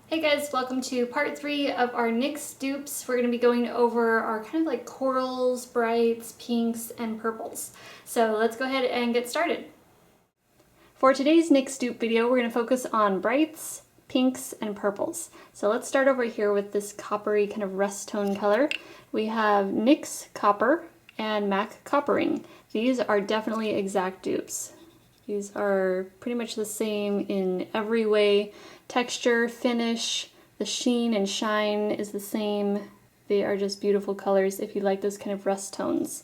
Hey guys, welcome to part 3 of our NYX dupes. We're going to be going over our kind of like corals, brights, pinks, and purples. So let's go ahead and get started. For today's NYX dupe video, we're going to focus on brights, pinks, and purples. So let's start over here with this coppery kind of rust tone color. We have NYX Copper and MAC Coppering. These are definitely exact dupes. These are pretty much the same in every way. Texture, finish, the sheen and shine is the same. They are just beautiful colors if you like those kind of rust tones.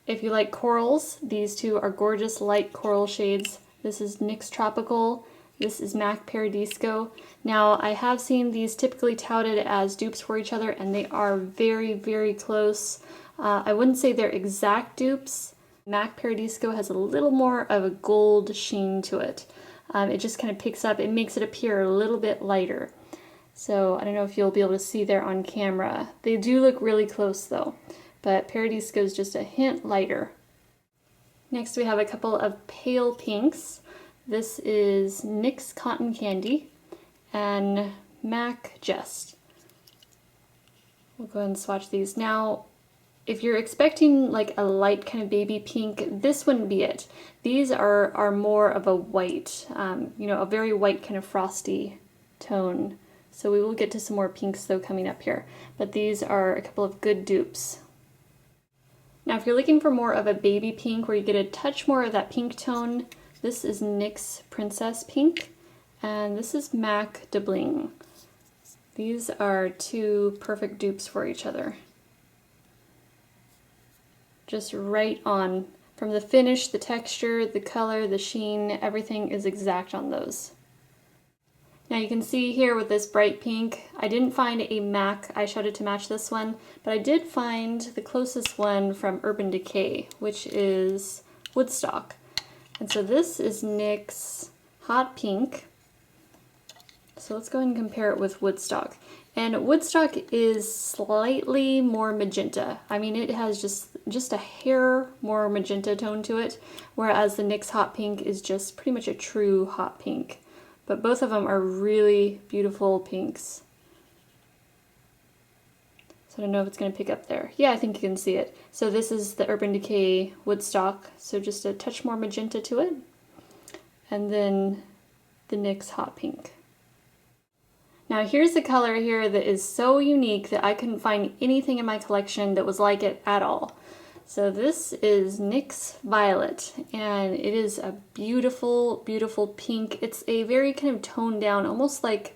If you like corals, these two are gorgeous light coral shades. This is NYX Tropical. This is MAC Paradisco. Now, I have seen these typically touted as dupes for each other, and they are very, very close. I wouldn't say they're exact dupes. MAC Paradisco has a little more of a gold sheen to it. It just kind of picks up, it makes it appear a little bit lighter. So I don't know if you'll be able to see there on camera. They do look really close though, but Paradisco is just a hint lighter. Next we have a couple of pale pinks. This is NYX Cotton Candy and MAC Jest. We'll go ahead and swatch these. Now, if you're expecting like a light kind of baby pink, this wouldn't be it. These are more of a white, a very white kind of frosty tone. So we will get to some more pinks though coming up here. But these are a couple of good dupes. Now if you're looking for more of a baby pink where you get a touch more of that pink tone, this is NYX Princess Pink and this is MAC Bling. These are two perfect dupes for each other. Just right on. From the finish, the texture, the color, the sheen, everything is exact on those. Now you can see here with this bright pink, I didn't find a MAC eyeshadow to match this one, but I did find the closest one from Urban Decay, which is Woodstock. And so this is NYX Hot Pink. So let's go ahead and compare it with Woodstock. And Woodstock is slightly more magenta. I mean, it has just a hair more magenta tone to it, whereas the NYX Hot Pink is just pretty much a true hot pink. But both of them are really beautiful pinks. So I don't know if it's going to pick up there. Yeah, I think you can see it. So this is the Urban Decay Woodstock, so just a touch more magenta to it. And then the NYX Hot Pink. Now here's the color here that is so unique that I couldn't find anything in my collection that was like it at all. So this is NYX Violet, and it is a beautiful, beautiful pink. It's a very kind of toned down, almost like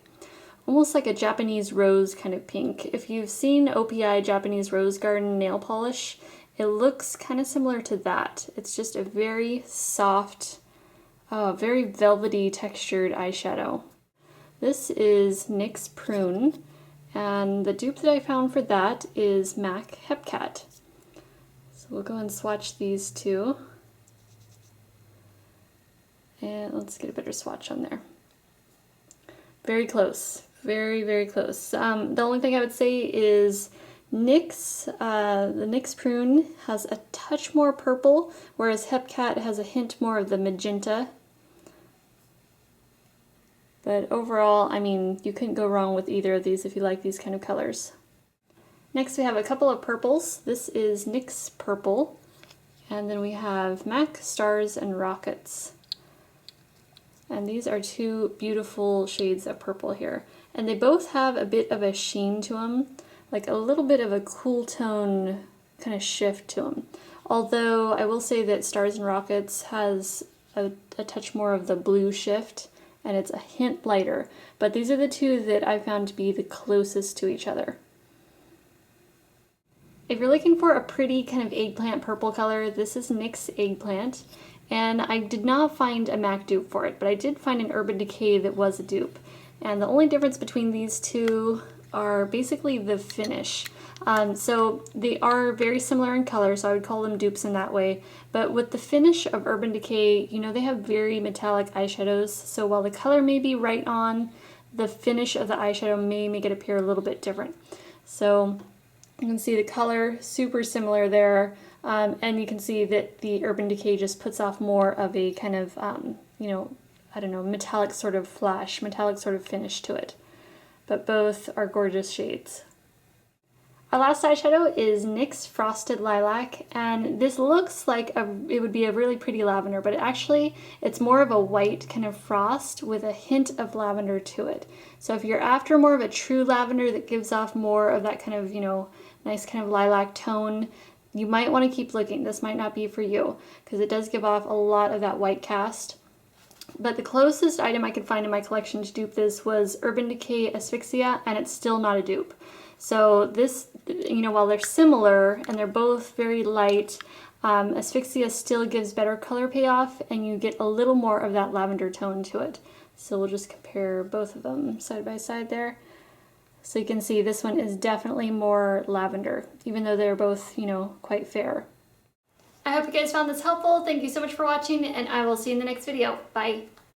a Japanese rose kind of pink. If you've seen OPI Japanese Rose Garden nail polish, it looks kind of similar to that. It's just a very soft, very velvety textured eyeshadow. This is NYX Prune, and the dupe that I found for that is MAC Hepcat. So we'll go and swatch these two. And let's get a better swatch on there. Very close, very, very close. The only thing I would say is the NYX Prune has a touch more purple, whereas Hepcat has a hint more of the magenta. But overall, I mean, you couldn't go wrong with either of these if you like these kind of colors. Next we have a couple of purples. This is NYX Purple, and then we have MAC Stars and Rockets. And these are two beautiful shades of purple here. And they both have a bit of a sheen to them, like a little bit of a cool tone kind of shift to them. Although I will say that Stars and Rockets has a touch more of the blue shift, and it's a hint lighter, but these are the two that I found to be the closest to each other. If you're looking for a pretty kind of eggplant purple color, this is NYX Eggplant, and I did not find a MAC dupe for it, but I did find an Urban Decay that was a dupe. And the only difference between these two are basically the finish. So they are very similar in color, so I would call them dupes in that way. But with the finish of Urban Decay, you know, they have very metallic eyeshadows, so while the color may be right on, the finish of the eyeshadow may make it appear a little bit different. So you can see the color, super similar there, and you can see that the Urban Decay just puts off more of a kind of, I don't know, metallic sort of flash, metallic sort of finish to it. but both are gorgeous shades. Our last eyeshadow is NYX Frosted Lilac, and this looks like it would be a really pretty lavender, but it's more of a white kind of frost with a hint of lavender to it. So if you're after more of a true lavender that gives off more of that kind of, you know, nice kind of lilac tone, you might want to keep looking. This might not be for you because it does give off a lot of that white cast. But the closest item I could find in my collection to dupe this was Urban Decay Asphyxia, and it's still not a dupe. So this, you know, while they're similar and they're both very light, Asphyxia still gives better color payoff and you get a little more of that lavender tone to it. So we'll just compare both of them side by side there. So you can see this one is definitely more lavender, even though they're both, you know, quite fair. I hope you guys found this helpful. Thank you so much for watching, and I will see you in the next video. Bye!